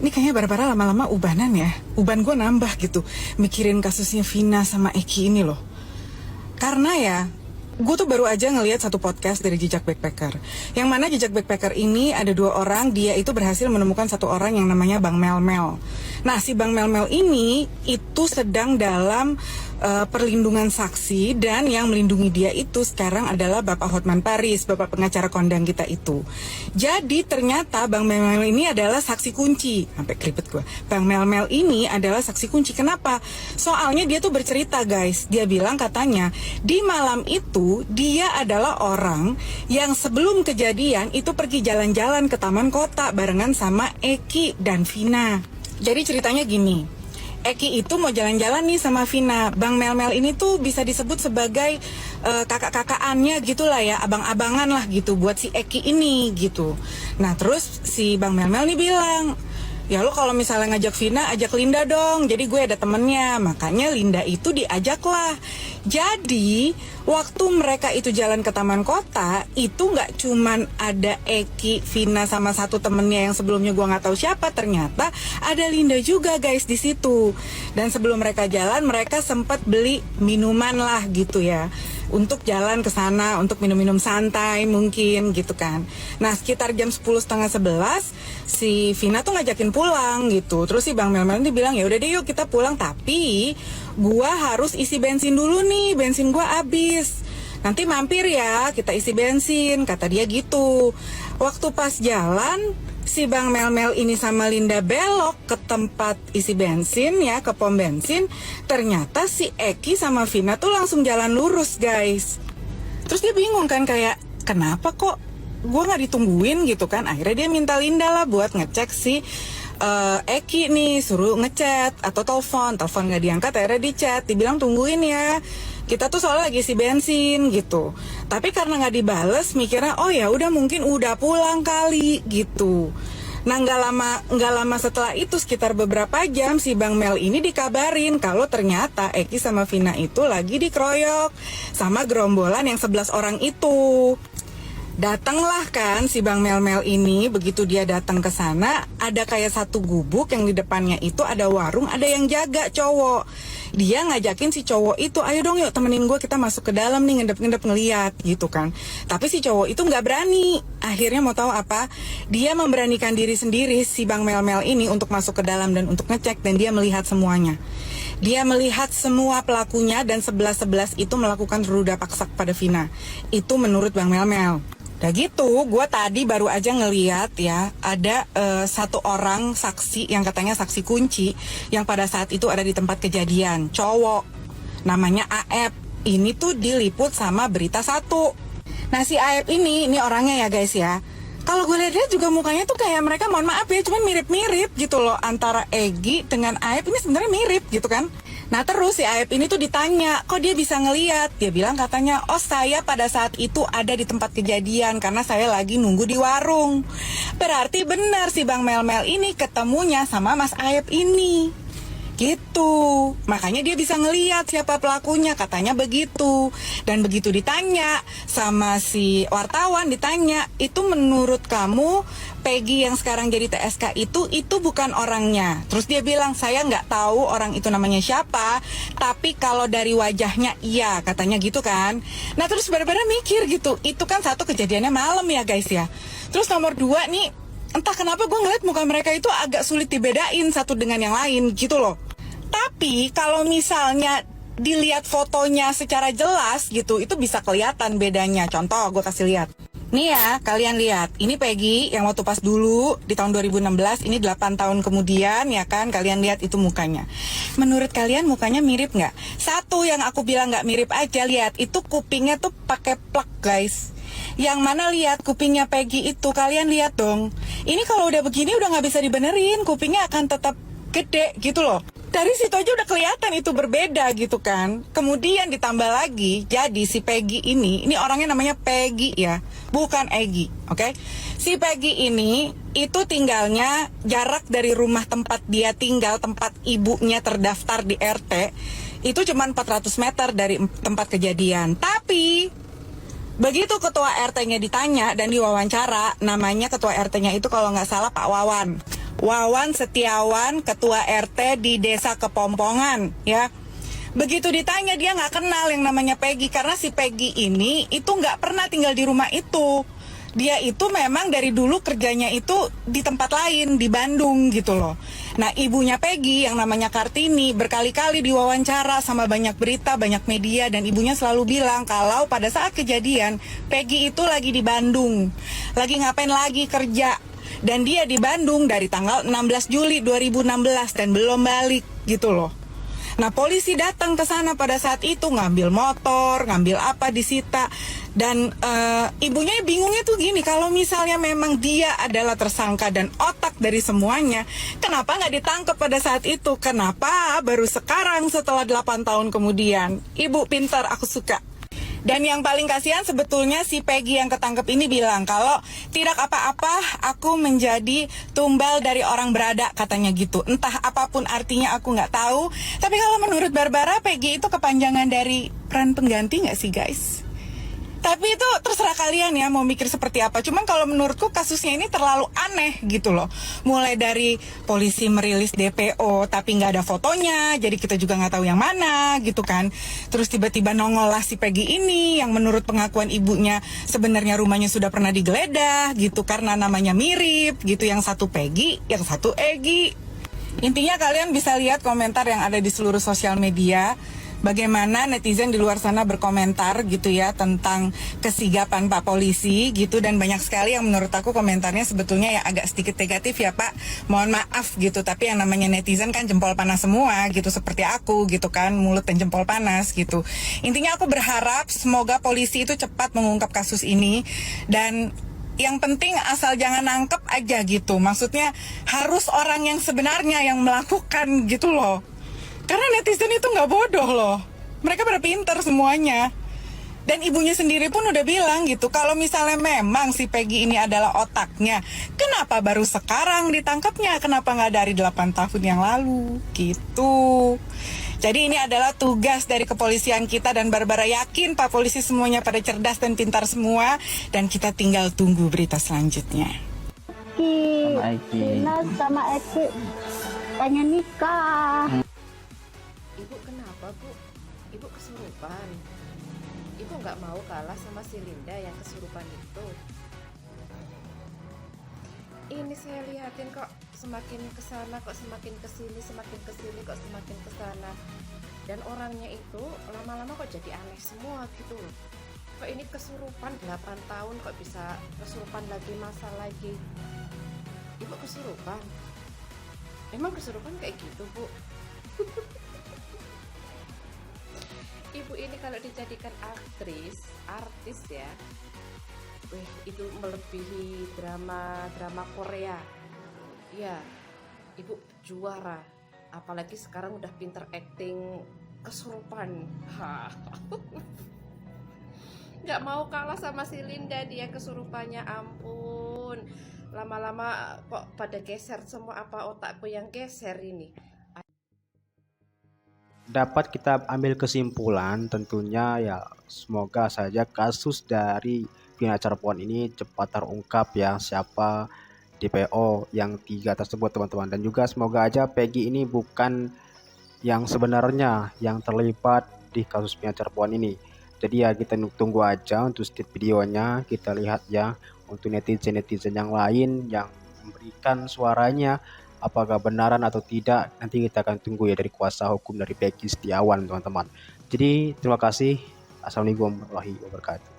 Ini kayaknya bara-bara lama-lama ubanan ya. Uban gue nambah gitu, mikirin kasusnya Vina sama Eki ini loh. Karena ya, gue tuh baru aja ngelihat satu podcast dari Jejak Backpacker. Yang mana Jejak Backpacker ini ada 2 orang, dia itu berhasil menemukan 1 orang yang namanya Bang Mel-Mel. Nah, si Bang Mel-Mel ini itu sedang dalam perlindungan saksi, dan yang melindungi dia itu sekarang adalah Bapak Hotman Paris, Bapak pengacara kondang kita itu. Jadi ternyata Bang Mel-Mel ini adalah saksi kunci. Sampai keripet gue. Bang Mel-Mel ini adalah saksi kunci. Kenapa? Soalnya dia tuh bercerita, guys. Dia bilang katanya di malam itu dia adalah orang yang sebelum kejadian itu pergi jalan-jalan ke taman kota barengan sama Eki dan Vina. Jadi ceritanya gini, Eki itu mau jalan-jalan nih sama Vina. Bang Mel-Mel ini tuh bisa disebut sebagai kakak-kakaannya gitulah ya, abang-abangan lah gitu buat si Eki ini gitu. Nah terus si Bang Mel-Mel nih bilang, ya lo kalau misalnya ngajak Vina, ajak Linda dong. Jadi gue ada temennya, makanya Linda itu diajak lah. Jadi waktu mereka itu jalan ke taman kota, itu nggak cuman ada Eki, Vina sama 1 temennya yang sebelumnya gue nggak tahu siapa, ternyata ada Linda juga, guys, di situ. Dan sebelum mereka jalan, mereka sempat beli minuman lah gitu ya, untuk jalan ke sana, untuk minum-minum santai mungkin gitu kan. Nah sekitar jam 10:30, 11 si Vina tuh ngajakin pulang gitu. Terus si Bang Mel-Mel ini bilang, ya udah deh yuk kita pulang, tapi gua harus isi bensin dulu nih, bensin gua habis. Nanti mampir ya, kita isi bensin, kata dia gitu. Waktu pas jalan, si Bang Mel-Mel ini sama Linda belok ke tempat isi bensin ya, ke pom bensin. Ternyata si Eki sama Vina tuh langsung jalan lurus, guys. Terus dia bingung kan, kayak kenapa kok gue gak ditungguin gitu kan. Akhirnya dia minta Linda lah buat ngecek si Eki nih, suruh ngechat atau telepon gak diangkat. Akhirnya di chat, dibilang tungguin ya, kita tuh soalnya lagi isi bensin gitu. Tapi karena nggak dibales, mikirnya oh ya udah mungkin udah pulang kali gitu. Nah nggak lama setelah itu, sekitar beberapa jam, si Bang Mel ini dikabarin kalau ternyata Eki sama Vina itu lagi dikeroyok sama gerombolan yang 11 orang itu. Datanglah kan si Bang Mel-Mel ini. Begitu dia datang ke sana, ada kayak satu gubuk yang di depannya itu ada warung, ada yang jaga cowok. Dia ngajakin si cowok itu, ayo dong yuk temenin gue, kita masuk ke dalam nih, ngedep-ngedep ngeliat gitu kan. Tapi si cowok itu nggak berani. Akhirnya mau tahu apa? Dia memberanikan diri sendiri, si Bang Mel-Mel ini, untuk masuk ke dalam dan untuk ngecek, dan dia melihat semuanya. Dia melihat semua pelakunya, dan 11-11 itu melakukan ruda paksa pada Vina. Itu menurut Bang Mel-Mel. Udah gitu, gue tadi baru aja ngeliat ya, ada 1 orang saksi yang katanya saksi kunci yang pada saat itu ada di tempat kejadian, cowok, namanya Aep. Ini tuh diliput sama Berita 1. Nah si Aep ini orangnya ya guys ya, kalau gue lihat juga mukanya tuh kayak mereka, mohon maaf ya, cuman mirip-mirip gitu loh, antara Egi dengan Aep ini sebenarnya mirip gitu kan. Nah terus si Aep ini tuh ditanya, kok dia bisa ngeliat? Dia bilang katanya, oh saya pada saat itu ada di tempat kejadian karena saya lagi nunggu di warung. Berarti benar si Bang Mel-Mel ini ketemunya sama Mas Aep ini. Gitu. Makanya dia bisa ngeliat siapa pelakunya, katanya begitu. Dan begitu ditanya sama si wartawan, ditanya, itu menurut kamu Peggy yang sekarang jadi TSK itu bukan orangnya? Terus dia bilang, saya nggak tahu orang itu namanya siapa, tapi kalau dari wajahnya iya, katanya gitu kan. Nah terus benar-benar mikir gitu, itu kan satu kejadiannya malam ya guys ya. Terus nomor 2 nih, entah kenapa gue ngeliat muka mereka itu agak sulit dibedain satu dengan yang lain gitu loh. Tapi kalau misalnya dilihat fotonya secara jelas gitu, itu bisa kelihatan bedanya. Contoh gue kasih lihat. Nih ya, kalian lihat, ini Peggy yang waktu pas dulu di tahun 2016, ini 8 tahun kemudian ya kan, kalian lihat itu mukanya. Menurut kalian mukanya mirip nggak? Satu yang aku bilang nggak mirip aja, lihat, itu kupingnya tuh pakai plak guys. Yang mana lihat kupingnya Peggy itu, kalian lihat dong. Ini kalau udah begini udah nggak bisa dibenerin, kupingnya akan tetap gede gitu loh. Dari situ aja udah kelihatan itu berbeda gitu kan. Kemudian ditambah lagi, jadi si Peggy ini orangnya namanya Peggy ya, bukan Egy, oke? Si Peggy ini itu tinggalnya jarak dari rumah tempat dia tinggal, tempat ibunya terdaftar di RT, itu cuma 400 meter dari tempat kejadian. Tapi begitu ketua RT-nya ditanya dan diwawancara, namanya ketua RT-nya itu kalau nggak salah Pak Wawan. Wawan Setiawan, ketua RT di Desa Kepompongan, ya. Begitu ditanya dia nggak kenal yang namanya Peggy, karena si Peggy ini itu nggak pernah tinggal di rumah itu. Dia itu memang dari dulu kerjanya itu di tempat lain, di Bandung gitu loh. Nah, ibunya Peggy yang namanya Kartini berkali-kali diwawancara sama banyak berita, banyak media, dan ibunya selalu bilang kalau pada saat kejadian Peggy itu lagi di Bandung. Lagi ngapain lagi kerja. Dan dia di Bandung dari tanggal 16 Juli 2016 dan belum balik gitu loh. Nah, polisi datang ke sana pada saat itu ngambil motor, ngambil apa disita, dan ibunya bingungnya tuh gini, kalau misalnya memang dia adalah tersangka dan otak dari semuanya, kenapa nggak ditangkap pada saat itu? Kenapa baru sekarang setelah 8 tahun kemudian? Ibu pintar, aku suka. Dan yang paling kasihan sebetulnya si Peggy yang ketangkep ini bilang kalau tidak apa-apa, aku menjadi tumbal dari orang berada, katanya gitu. Entah apapun artinya aku nggak tahu. Tapi kalau menurut Barbara, Peggy itu kepanjangan dari peran pengganti nggak sih guys? Tapi itu terserah kalian ya mau mikir seperti apa. Cuman kalau menurutku kasusnya ini terlalu aneh gitu loh. Mulai dari polisi merilis DPO tapi nggak ada fotonya, jadi kita juga nggak tahu yang mana gitu kan. Terus tiba-tiba nongol lah si Peggy ini yang menurut pengakuan ibunya sebenarnya rumahnya sudah pernah digeledah gitu karena namanya mirip gitu. Yang satu Peggy, yang satu Egy. Intinya kalian bisa lihat komentar yang ada di seluruh sosial media. Bagaimana netizen di luar sana berkomentar gitu ya tentang kesigapan Pak Polisi gitu, dan banyak sekali yang menurut aku komentarnya sebetulnya ya agak sedikit negatif ya Pak, mohon maaf gitu, tapi yang namanya netizen kan jempol panas semua gitu, seperti aku gitu kan, mulut dan jempol panas gitu. Intinya aku berharap semoga polisi itu cepat mengungkap kasus ini, dan yang penting asal jangan nangkep aja gitu, maksudnya harus orang yang sebenarnya yang melakukan gitu loh. Karena netizen itu nggak bodoh loh. Mereka pada pinter semuanya. Dan ibunya sendiri pun udah bilang gitu, kalau misalnya memang si Peggy ini adalah otaknya, kenapa baru sekarang ditangkapnya? Kenapa nggak dari 8 tahun yang lalu? Gitu. Jadi ini adalah tugas dari kepolisian kita, dan Barbara yakin Pak Polisi semuanya pada cerdas dan pintar semua. Dan kita tinggal tunggu berita selanjutnya. Sama Eki pengen nikah. Ibu kenapa Bu? Ibu kesurupan. Ibu nggak mau kalah sama si Linda yang kesurupan itu. Ini saya lihatin kok semakin kesana, kok semakin kesini, semakin kesini, kok semakin kesana. Dan orangnya itu lama-lama kok jadi aneh semua gitu loh. Kok ini kesurupan 8 tahun kok bisa kesurupan lagi, masa lagi. Ibu kesurupan? Emang kesurupan kayak gitu Bu? Ibu ini kalau dijadikan artis ya, itu melebihi drama Korea. Ya, ibu juara. Apalagi sekarang udah pinter acting kesurupan. Nggak mau kalah sama si Linda, dia kesurupannya ampun. Lama-lama kok pada geser semua, apa otakku yang geser ini. Dapat kita ambil kesimpulan tentunya ya, semoga saja kasus dari Vina Cirebon ini cepat terungkap ya, siapa DPO yang 3 tersebut teman-teman, dan juga semoga aja Peggy ini bukan yang sebenarnya yang terlibat di kasus Vina Cirebon ini. Jadi ya kita tunggu aja untuk setiap videonya, kita lihat ya untuk netizen-netizen yang lain yang memberikan suaranya, apakah benaran atau tidak, nanti kita akan tunggu ya dari kuasa hukum dari Peggy Setiawan teman-teman. Jadi terima kasih. Assalamualaikum warahmatullahi wabarakatuh.